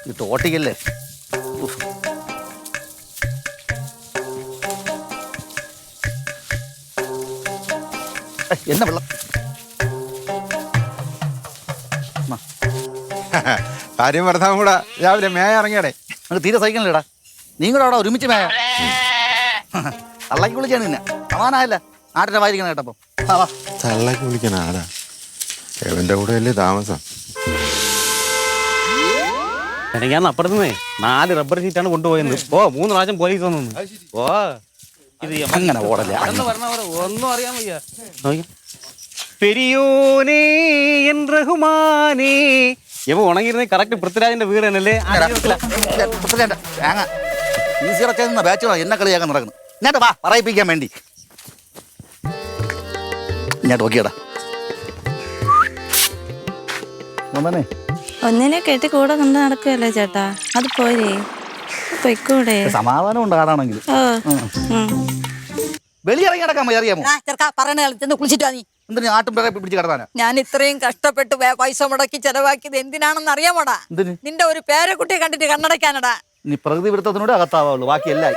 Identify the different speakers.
Speaker 1: ഇത് തോട്ടിക്കല്ലേ. എന്നാ വെള്ളം
Speaker 2: കാര്യം ഭർത്താവും കൂടെ രാവിലെ മേയ ഇറങ്ങിയടേ.
Speaker 1: നമുക്ക് തീരെ സഹിക്കണില്ലടാ. നീ കൂടെ അവിടെ ഒരുമിച്ച് മേയ തള്ളക്കി വിളിക്കാണ് നിന്നെ. സമാനായല്ല നാട്ടിന്റെ വായിരിക്കണം കേട്ടപ്പോ.
Speaker 2: തള്ളക്ക് വിളിക്കണ ആടാ, എവന്റെ കൂടെ അല്ലേ താമസം.
Speaker 3: ഞാൻ അപ്പുറത്തുനിന്നേ 4 റബ്ബർ ഷീറ്റാണ് കൊണ്ടുപോയത്. 3 പ്രാവശ്യം പോലീസ് വന്നു. ഇത്
Speaker 1: അങ്ങനെ ഓടല്ലേ.
Speaker 3: ഒന്നും അറിയാൻ വയ്യ. പെരിയോനേ എൻ റഹ്മാനേ. ഇവ ഉണങ്ങിയിരുന്ന കറക്റ്റ് പൃഥ്വിരാജിന്റെ വീട് തന്നെയല്ലേ?
Speaker 1: ഈസിറച്ച ബാച്ചുകളാ എന്നെ കളിയാക്കാൻ നടക്കുന്നു. ഇങ്ങോട്ട് വാ പറയിപ്പിക്കാൻ വേണ്ടി. ഇങ്ങോട്ട് നോക്കിയടാ.
Speaker 4: ഒന്നിനെ കെട്ടി കൂടെ കൊണ്ട് നടക്കുകയല്ലേ ചേട്ടാ, അത് പോരേ, പൊയ്ക്കൂടെ?
Speaker 1: സമാധാനം ഉണ്ട് ആടാണെങ്കിൽ. വെളിയിറങ്ങി കിടക്കാൻ അറിയാമോ?
Speaker 5: കുളിച്ചിട്ടാ നീ
Speaker 1: എന്തിനാ ആട്ടും പിടിച്ച് കിടത്താനാ?
Speaker 5: ഞാൻ ഇത്രയും കഷ്ടപ്പെട്ട് പൈസ മുടക്കി ചെലവാക്കിയത് എന്തിനാണെന്ന് അറിയാമോടാ? നിന്റെ ഒരു പേരക്കുട്ടിയെ കണ്ടിട്ട് കണ്ണടയ്ക്കാനടാ.
Speaker 1: നീ പ്രകൃതി വിരുദ്ധത്തിനോട് അകത്താവുള്ളൂ, ബാക്കി എല്ലാം